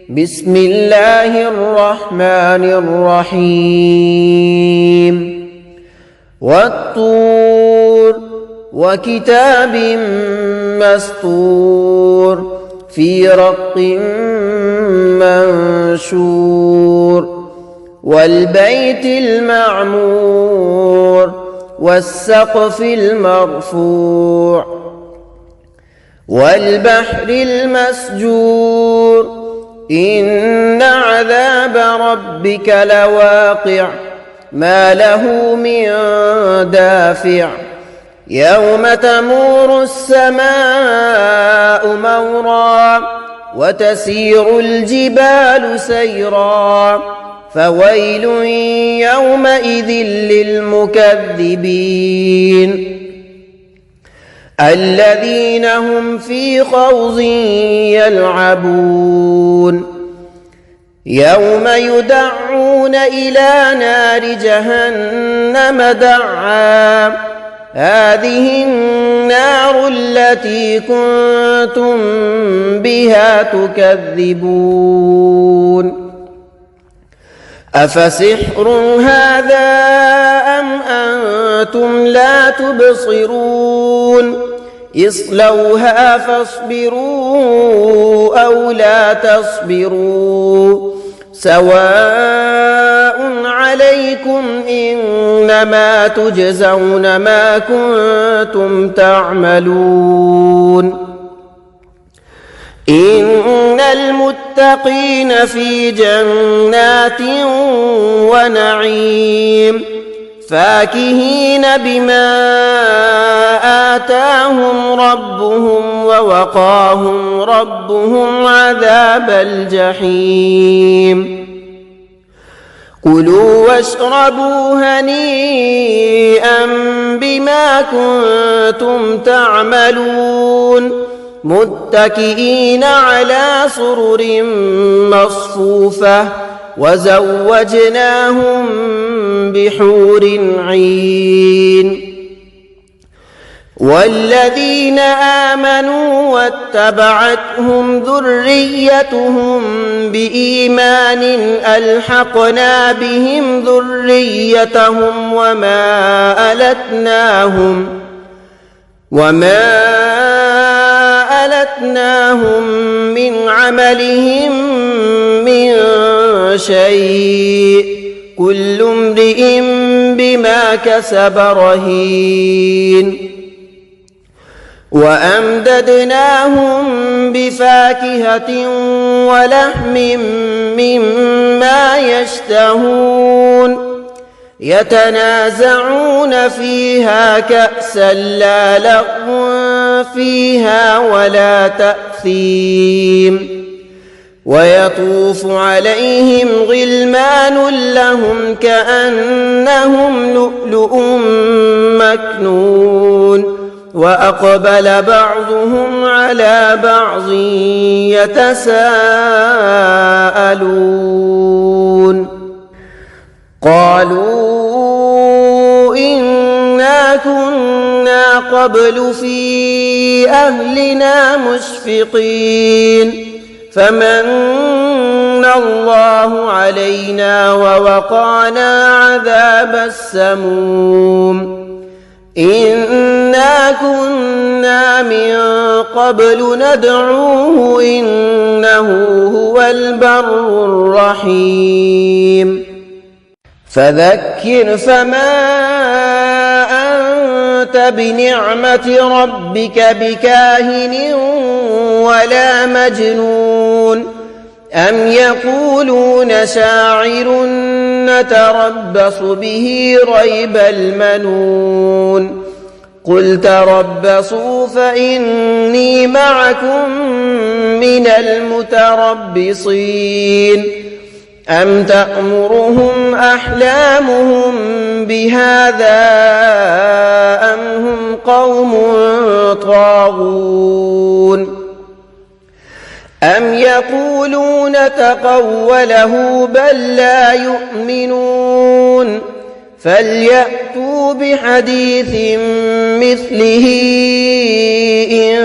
بسم الله الرحمن الرحيم والطور وكتاب مسطور في رق منشور والبيت المعمور والسقف المرفوع والبحر المسجور إن عذاب ربك لواقع ما له من دافع يوم تمور السماء مورا وتسير الجبال سيرا فويل يومئذ للمكذبين الذين هم في خوض يلعبون يوم يدعون إلى نار جهنم دعا هذه النار التي كنتم بها تكذبون أفسحر هذا أم أنتم لا تبصرون اصلوها فاصبروا أو لا تصبروا سواء عليكم إنما تجزون ما كنتم تعملون إن المتقين في جنات ونعيم فاكهين بما آتاهم ربهم ووقاهم ربهم عذاب الجحيم كلوا واشربوا هنيئا بما كنتم تعملون متكئين على سرر مصفوفة وزوجناهم بحور عين والذين آمنوا واتبعتهم ذريتهم بإيمان ألحقنا بهم ذريتهم وما ألتناهم من عملهم من شيء كل امرئ بما كسب رهين وأمددناهم بفاكهة ولحم مما يشتهون يتنازعون فيها كأسا لا لغو فيها ولا تأثيم ويطوف عليهم غلمان لهم كأنهم لؤلؤ مكنون وأقبل بعضهم على بعض يتساءلون قالوا إنا كنا قبل في أهلنا مشفقين فمن الله علينا ووقانا عذاب السموم إنا كنا من قبل ندعوه إنه هو البر الرحيم فذكر فما أنت بنعمة ربك بكاهن ولا مجنون أم يقولون شاعر نتربص به ريب المنون قل تربصوا فإني معكم من المتربصين أم تأمرهم أحلامهم بهذا أم هم قوم طاغون أم يقولون تقوله بل لا يؤمنون فليأتوا بحديث مثله إن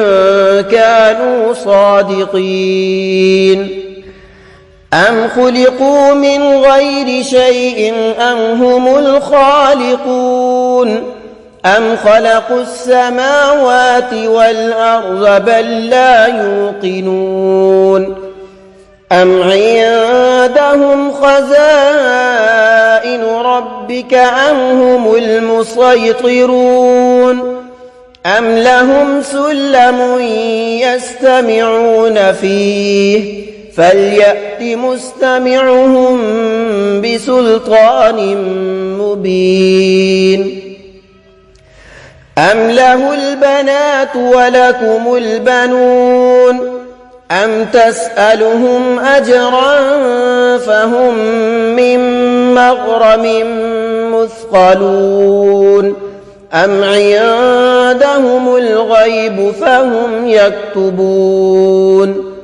كانوا صادقين أم خلقوا من غير شيء أم هم الخالقون أم خلقوا السماوات والأرض بل لا يوقنون أم عندهم خزائن ربك أم هم المسيطرون أم لهم سلم يستمعون فيه فليأت مستمعهم بسلطان مبين أم له البنات ولكم البنون أم تسألهم أجرا فهم من مغرم مثقلون أم عندهم الغيب فهم يكتبون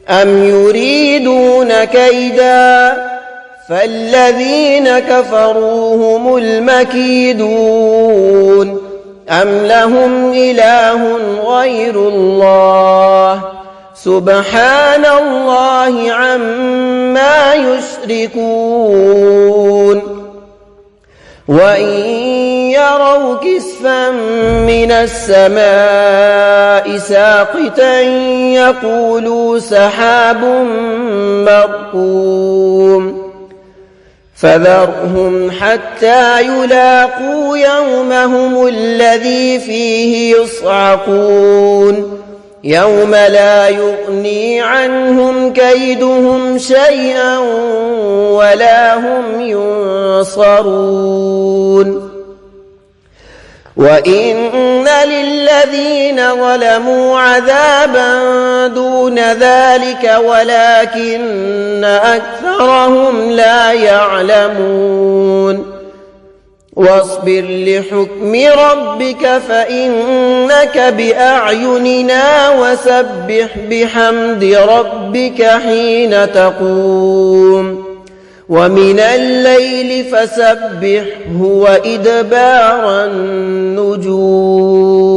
أم يريدون كيدا فالذين كفروا هم المكيدون أم لهم إله غير الله سبحان الله عما يشركون وإن يروا كسفا من السماء ساقطا يقولوا سحاب مركوم فذرهم حتى يلاقوا يومهم الذي فيه يصعقون يوم لا يغني عنهم كيدهم شيئا ولا هم ينصرون وإن للذين ظلموا عذابا دون ذلك ولكن أكثرهم لا يعلمون واصبر لحكم ربك فإنك بأعيننا وسبح بحمد ربك حين تقوم ومن الليل فسبحه وإدبار النجوم